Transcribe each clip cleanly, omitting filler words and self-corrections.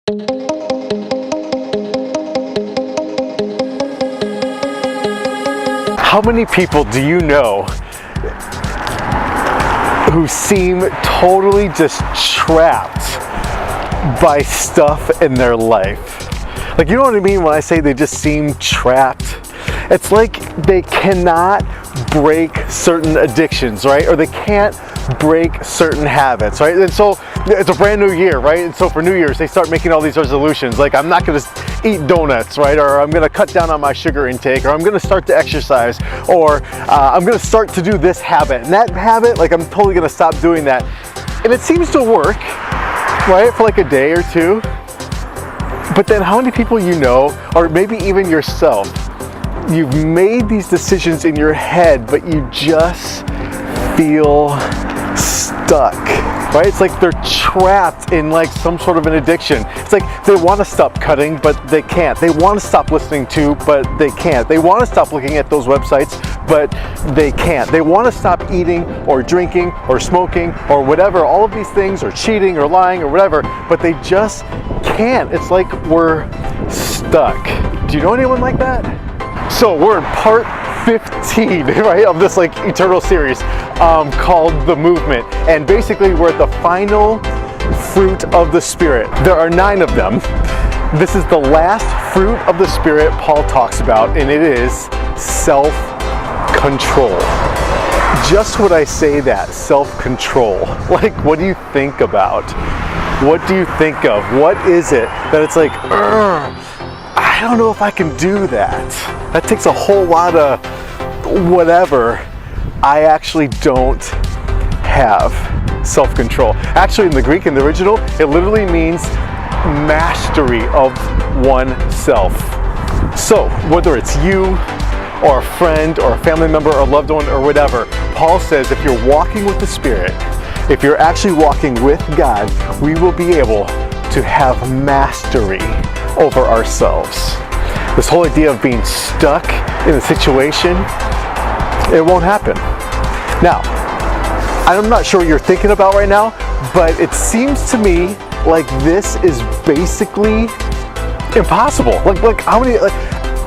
How many people do you know who seem totally just trapped by stuff in their life? Like, you know what I mean when I say they just seem trapped? It's like they cannot break certain addictions, right? Or they can't break certain habits, right? And so it's a brand new year, right? And so for New Year's, they start making all these resolutions. Like, I'm not gonna eat donuts, right? Or I'm gonna cut down on my sugar intake, or I'm gonna start to exercise, or I'm gonna start to do this habit. And that habit, like, I'm totally gonna stop doing that. And it seems to work, right? For like a day or two. But then how many people you know, or maybe even yourself, you've made these decisions in your head, but you just feel stuck, right? It's like they're trapped in like some sort of an addiction. It's like they want to stop cutting, but they can't. They want to stop listening to, but they can't. They want to stop looking at those websites, but they can't. They want to stop eating or drinking or smoking or whatever, all of these things, or cheating or lying or whatever, but they just can't. It's like we're stuck. Do you know anyone like that? So we're in part 15, right, of this like eternal series called The Movement. And basically we're at the final fruit of the Spirit. There are 9 of them. This is the last fruit of the Spirit Paul talks about, and it is self-control. Just when I say that, self-control, like, what do you think about? What do you think of? What is it that it's like, I don't know if I can do that. That takes a whole lot of whatever. I actually don't have self-control. Actually, in the Greek, in the original, it literally means mastery of oneself. So, whether it's you, or a friend, or a family member, or a loved one, or whatever, Paul says if you're walking with the Spirit, if you're actually walking with God, we will be able to have mastery over ourselves. This whole idea of being stuck in a situation, it won't happen. Now, I'm not sure what you're thinking about right now, but it seems to me like this is basically impossible. Like how many, like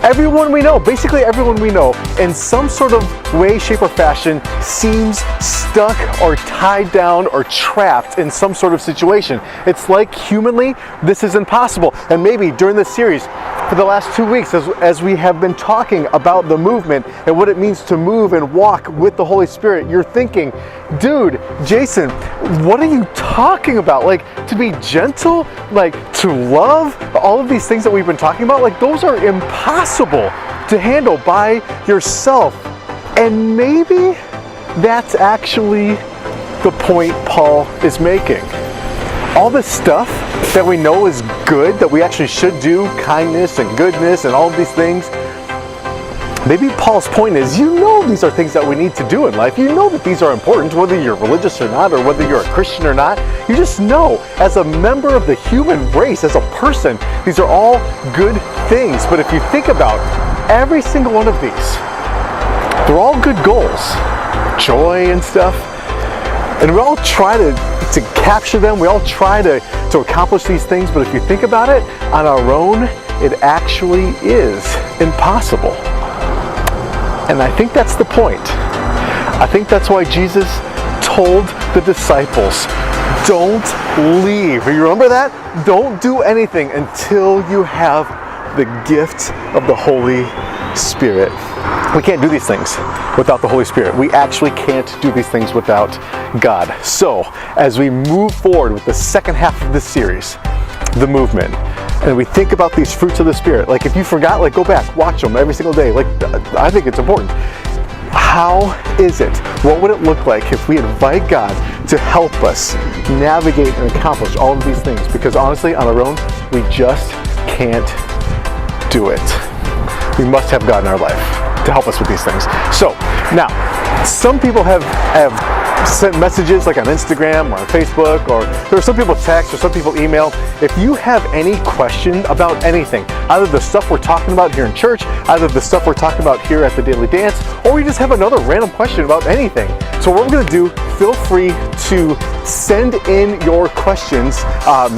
everyone we know, basically everyone we know, in some sort of way, shape, or fashion seems stuck or tied down or trapped in some sort of situation. It's like humanly, this is impossible. And maybe during this series, for the last 2 weeks, as we have been talking about the movement and what it means to move and walk with the Holy Spirit, you're thinking, dude, Jason, what are you talking about? Like, to be gentle, like to love, all of these things that we've been talking about, like those are impossible to handle by yourself. And maybe that's actually the point Paul is making. All this stuff that we know is good, that we actually should do, kindness and goodness and all of these things, maybe Paul's point is, you know these are things that we need to do in life. You know that these are important, whether you're religious or not, or whether you're a Christian or not. You just know, as a member of the human race, as a person, these are all good things. But if you think about every single one of these, they're all good goals, joy and stuff, and we all try to capture them. We all try to accomplish these things, but if you think about it, on our own, it actually is impossible. And I think that's the point. I think that's why Jesus told the disciples, don't leave. You remember that? Don't do anything until you have the gift of the Holy Spirit. We can't do these things without the Holy Spirit. We actually can't do these things without God. So, as we move forward with the second half of this series, The Movement, and we think about these fruits of the Spirit, like if you forgot, like go back, watch them every single day. Like, I think it's important. How is it? What would it look like if we invite God to help us navigate and accomplish all of these things? Because honestly, on our own, we just can't do it. We must have God in our life to help us with these things. So, now, some people have sent messages like on Instagram or on Facebook, or there are some people text or some people email. If you have any question about anything, either the stuff we're talking about here in church, either the stuff we're talking about here at the Daily Dance, or you just have another random question about anything, So what we're gonna do, feel free to send in your questions,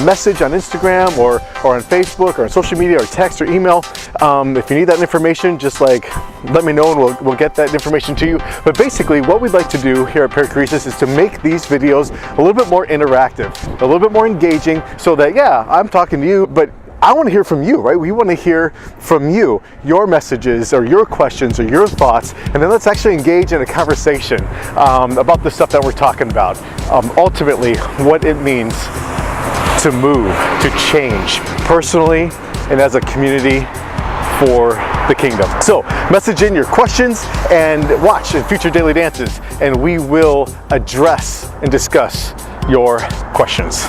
message on Instagram or on Facebook or on social media or text or email. If you need that information, just like let me know and we'll get that information to you. But basically what we'd like to do here at Perichoresis is to make these videos a little bit more interactive, a little bit more engaging, so that, yeah, I'm talking to you, but I want to hear from you, right? We want to hear from you, your messages or your questions or your thoughts, and then let's actually engage in a conversation about the stuff that we're talking about. Ultimately, what it means to move, to change, personally and as a community for the kingdom. So message in your questions and watch in future Daily Dances, and we will address and discuss your questions.